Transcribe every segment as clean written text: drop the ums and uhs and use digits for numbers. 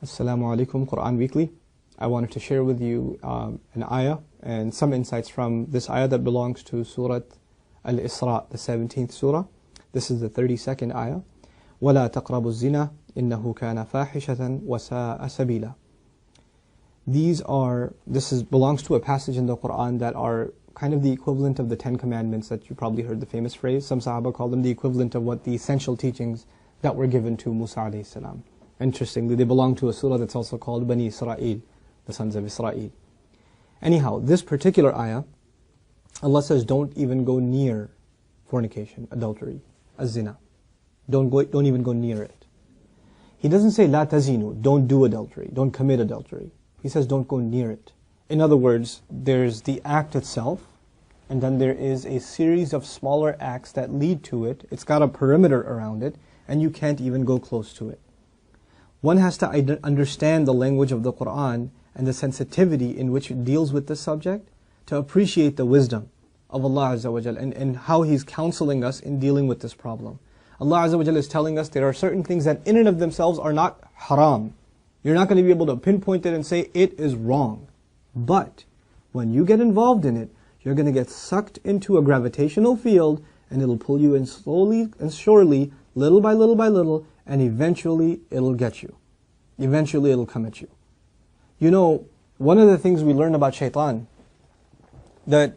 Assalamu alaikum, Quran Weekly. I wanted to share with you an ayah and some insights from this ayah that belongs to Surah Al-Isra, the 17th surah. This is the 32nd ayah. وَلَا تَقْرَبُوا الزِّنَا إِنَّهُ كَانَ فَاحِشَةً وَسَاءَ سَبِيلًا. This belongs to a passage in the Quran that are kind of the equivalent of the 10 commandments that you probably heard the famous phrase. Some Sahaba call them the equivalent of what the essential teachings that were given to Musa alayhi salam. Interestingly, they belong to a surah that's also called Bani Israel, the sons of Israel. Anyhow, this particular ayah, Allah says, don't even go near fornication, adultery, az-zina. Don't even go near it. He doesn't say, la tazinu, don't do adultery, don't commit adultery. He says, don't go near it. In other words, there's the act itself, and then there is a series of smaller acts that lead to it. It's got a perimeter around it, and you can't even go close to it. One has to understand the language of the Quran and the sensitivity in which it deals with this subject to appreciate the wisdom of Allah Azza wa Jal and how He's counseling us in dealing with this problem. Allah Azza wa Jal is telling us there are certain things that in and of themselves are not haram. You're not going to be able to pinpoint it and say it is wrong. But when you get involved in it, you're going to get sucked into a gravitational field and it'll pull you in slowly and surely, little by little by little, and eventually it'll get you. Eventually it'll come at you. You know, one of the things we learn about shaitan that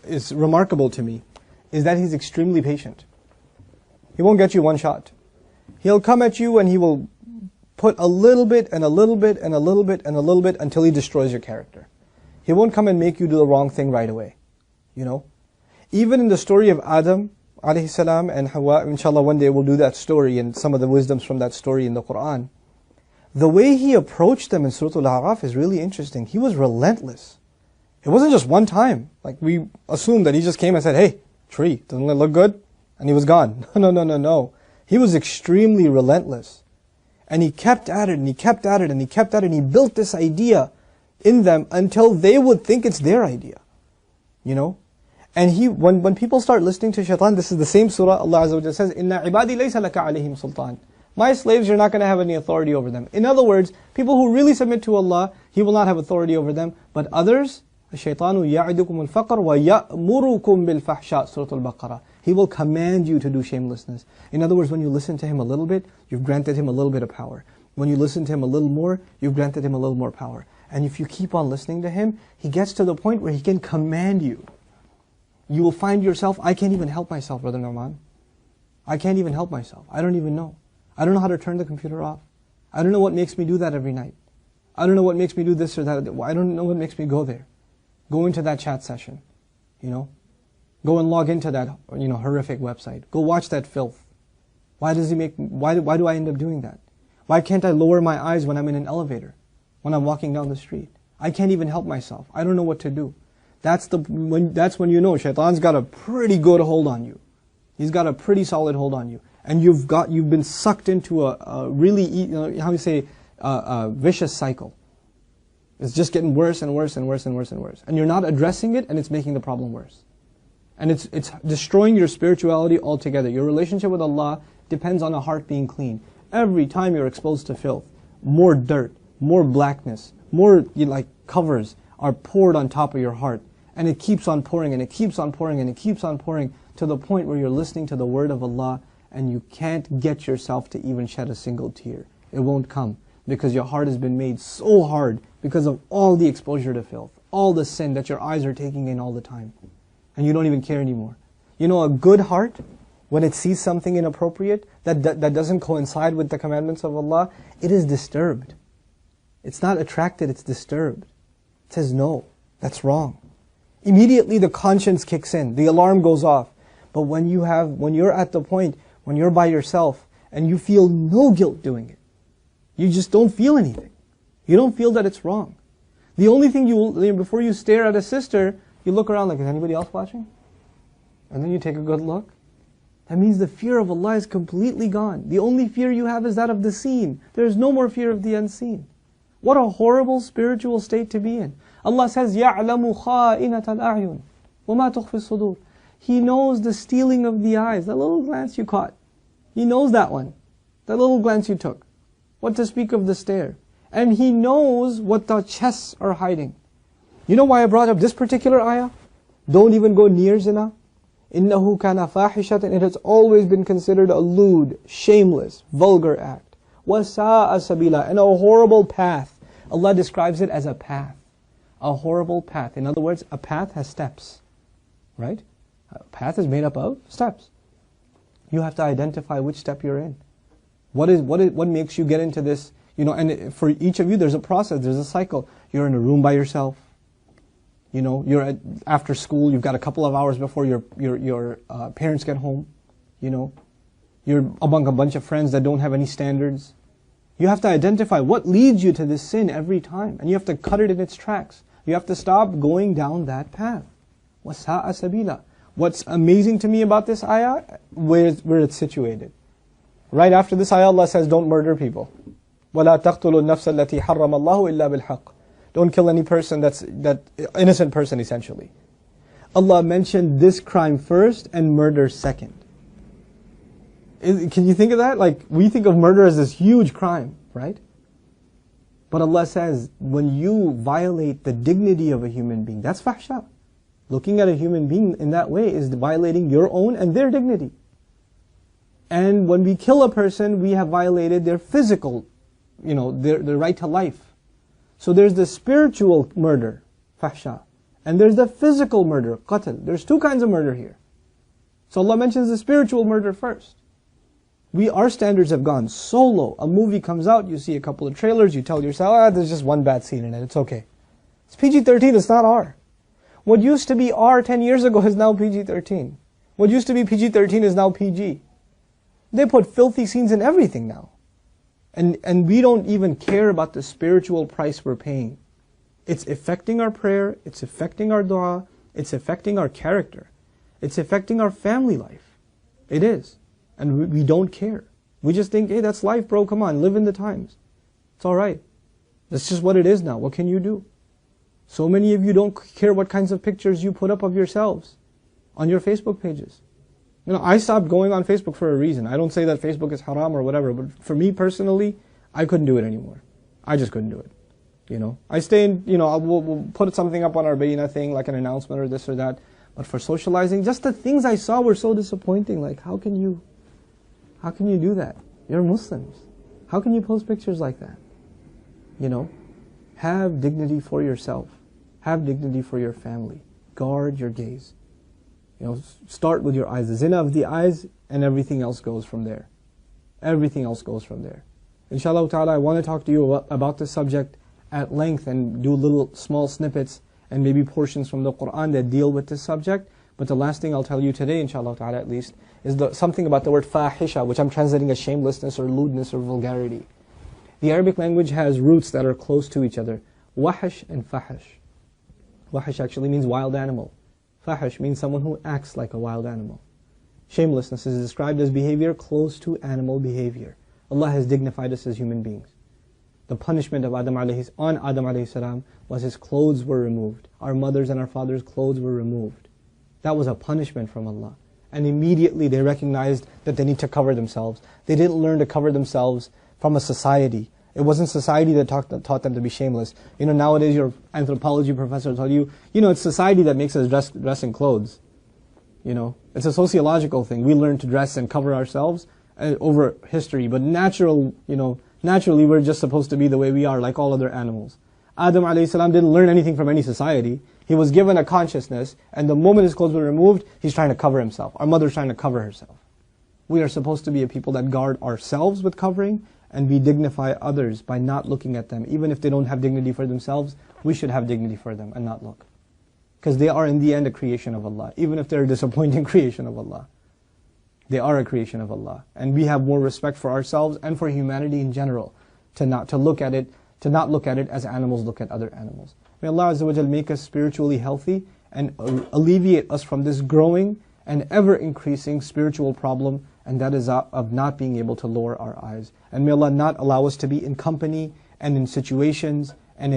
is remarkable to me is that he's extremely patient. He won't get you one shot. He'll come at you and he will put a little bit and a little bit and a little bit and a little bit until he destroys your character. He won't come and make you do the wrong thing right away. You know? Even in the story of Adam alayhi salam and Hawa, inshallah one day we'll do that story and some of the wisdoms from that story in the Quran. The way he approached them in Surah Al-A'raf is really interesting. He was relentless. It wasn't just one time. Like we assume that he just came and said, hey, tree, doesn't it look good? And he was gone. No. He was extremely relentless. And he kept at it and he kept at it and he kept at it and he built this idea in them until they would think it's their idea. You know? And when people start listening to shaitan, this is the same surah, Allah Azza wa Jalla says, Inna ibadi laysa laka alayhim sultan. My slaves, you're not going to have any authority over them. In other words, people who really submit to Allah, He will not have authority over them. But others, الشَّيْطَانُ يَعِدُكُمُ الْفَقْرَ وَيَأْمُرُكُمْ بِالْفَحْشَاءِ Surah Al-Baqarah. He will command you to do shamelessness. In other words, when you listen to him a little bit, you've granted him a little bit of power. When you listen to him a little more, you've granted him a little more power. And if you keep on listening to him, he gets to the point where he can command you. You will find yourself, I can't even help myself, Brother Nouman. I can't even help myself. I don't even know. I don't know how to turn the computer off. I don't know what makes me do that every night. I don't know what makes me do this or that. I don't know what makes me go there. Go into that chat session, you know. Go and log into that, horrific website. Go watch that filth. Why do I end up doing that? Why can't I lower my eyes when I'm in an elevator? When I'm walking down the street? I can't even help myself. I don't know what to do. That's when you know shaitan's got a pretty good hold on you. He's got a pretty solid hold on you. And you've been sucked into a really, a vicious cycle. It's just getting worse and worse and worse and worse and worse. And you're not addressing it and it's making the problem worse. And it's destroying your spirituality altogether. Your relationship with Allah depends on a heart being clean. Every time you're exposed to filth, more dirt, more blackness, more covers are poured on top of your heart. And it keeps on pouring and it keeps on pouring and it keeps on pouring to the point where you're listening to the word of Allah and you can't get yourself to even shed a single tear. It won't come because your heart has been made so hard because of all the exposure to filth, all the sin that your eyes are taking in all the time. And you don't even care anymore. You know, a good heart, when it sees something inappropriate that doesn't coincide with the commandments of Allah, it is disturbed. It's not attracted, it's disturbed. It says, no, that's wrong. Immediately the conscience kicks in, the alarm goes off. But when you're at the point, when you're by yourself, and you feel no guilt doing it, you just don't feel anything. You don't feel that it's wrong. The only thing before you stare at a sister, you look around like, is anybody else watching? And then you take a good look. That means the fear of Allah is completely gone. The only fear you have is that of the seen. There is no more fear of the unseen. What a horrible spiritual state to be in. Allah says, يَعْلَمُ خَائِنَةَ الْأَعْيُنِ وَمَا تُخْفِي الصُّدُورِ. He knows the stealing of the eyes, that little glance you caught. He knows that one, that little glance you took. What to speak of the stare. And He knows what the chests are hiding. You know why I brought up this particular ayah? Don't even go near zina. إِنَّهُ كَانَ فَاحِشَةً. It has always been considered a lewd, shameless, vulgar act. وَسَاءَ سَبِيلًا. And a horrible path. Allah describes it as a path. A horrible path. In other words, a path has steps. Right? A path is made up of steps. You have to identify which step you're in. What makes you get into this? You know, and for each of you, there's a process, there's a cycle. You're in a room by yourself. You know, you're after school. You've got a couple of hours before your parents get home. You know, you're among a bunch of friends that don't have any standards. You have to identify what leads you to this sin every time, and you have to cut it in its tracks. You have to stop going down that path. وَسَاءَ سَبِيلًا. What's amazing to me about this ayah, where it's situated. Right after this ayah, Allah says, don't murder people. وَلَا تَقْتُلُوا النَّفْسَ الَّتِي حَرَّمَ اللَّهُ إِلَّا بِالْحَقِّ. Don't kill any person that innocent person, essentially. Allah mentioned this crime first and murder second. Can you think of that? Like, we think of murder as this huge crime, right? But Allah says, when you violate the dignity of a human being, that's fahsha. Looking at a human being in that way is violating your own and their dignity. And when we kill a person, we have violated their physical, you know, their right to life. So there's the spiritual murder, fahsha, and there's the physical murder, qatl. There's two kinds of murder here. So Allah mentions the spiritual murder first. Our standards have gone so low. A movie comes out, you see a couple of trailers, you tell yourself, there's just one bad scene in it, it's okay. It's PG-13, it's not R. What used to be R 10 years ago is now PG-13. What used to be PG-13 is now PG. They put filthy scenes in everything now. And we don't even care about the spiritual price we're paying. It's affecting our prayer, it's affecting our dua, it's affecting our character. It's affecting our family life. It is. And we don't care. We just think, hey, that's life, bro, come on, live in the times. It's alright. That's just what it is now. What can you do? So many of you don't care what kinds of pictures you put up of yourselves on your Facebook pages. You know, I stopped going on Facebook for a reason. I don't say that Facebook is haram or whatever, but for me personally, I couldn't do it anymore. I just couldn't do it. You know, I stay in, you know, we'll put something up on our Bayina thing, like an announcement or this or that. But for socializing, just the things I saw were so disappointing. Like, how can you do that? You're Muslims. How can you post pictures like that? You know, have dignity for yourself. Have dignity for your family. Guard your gaze. You know, start with your eyes. The zina of the eyes, and everything else goes from there. Everything else goes from there. Inshallah ta'ala, I want to talk to you about this subject at length and do little small snippets and maybe portions from the Quran that deal with this subject. But the last thing I'll tell you today, inshallah ta'ala at least, is something about the word fahisha, which I'm translating as shamelessness or lewdness or vulgarity. The Arabic language has roots that are close to each other. Wahish and fahish. Wahish actually means wild animal. Fahish means someone who acts like a wild animal. Shamelessness is described as behavior close to animal behavior. Allah has dignified us as human beings. The punishment of Adam alayhi salam was his clothes were removed. Our mothers and our fathers' clothes were removed. That was a punishment from Allah. And immediately they recognized that they need to cover themselves. They didn't learn to cover themselves from a society. It wasn't society that taught them to be shameless. You know, nowadays your anthropology professor told you, it's society that makes us dress in clothes. You know, it's a sociological thing. We learn to dress and cover ourselves over history, but naturally we're just supposed to be the way we are, like all other animals. Adam alayhi salam didn't learn anything from any society. He was given a consciousness, and the moment his clothes were removed, he's trying to cover himself. Our mother's trying to cover herself. We are supposed to be a people that guard ourselves with covering, and we dignify others by not looking at them. Even if they don't have dignity for themselves, we should have dignity for them and not look. Because they are in the end a creation of Allah. Even if they're a disappointing creation of Allah. They are a creation of Allah. And we have more respect for ourselves and for humanity in general to not look at it as animals look at other animals. May Allah Azza wa Jal make us spiritually healthy and alleviate us from this growing and ever increasing spiritual problem, and that is of not being able to lower our eyes. And may Allah not allow us to be in company and in situations and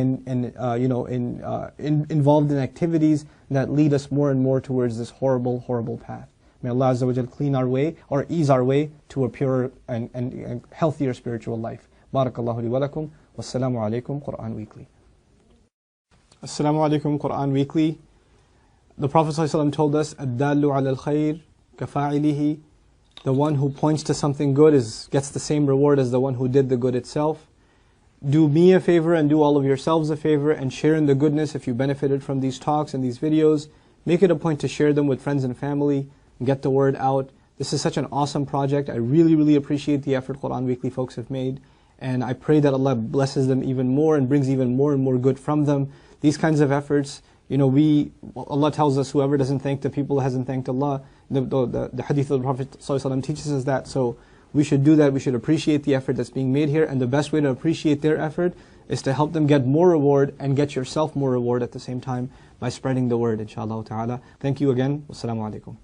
involved in activities that lead us more and more towards this horrible, horrible path. May Allah Azza wa Jal clean our way or ease our way to a purer and healthier spiritual life. Barakallahu li wa lakum. Wassalamu alaikum, Quran Weekly. Assalamu alaikum, Quran Weekly. The Prophet ﷺ told us, "Ad-dallu ala al-khayr kafa'ilihi." The one who points to something good gets the same reward as the one who did the good itself. Do me a favor and do all of yourselves a favor and share in the goodness if you benefited from these talks and these videos. Make it a point to share them with friends and family and get the word out. This is such an awesome project. I really, really appreciate the effort Quran Weekly folks have made. And I pray that Allah blesses them even more and brings even more and more good from them. These kinds of efforts, Allah tells us whoever doesn't thank the people hasn't thanked Allah. The hadith of the Prophet ﷺ teaches us that. So we should do that. We should appreciate the effort that's being made here. And the best way to appreciate their effort is to help them get more reward and get yourself more reward at the same time by spreading the word, inshallah ta'ala. Thank you again. Wassalamu alaikum.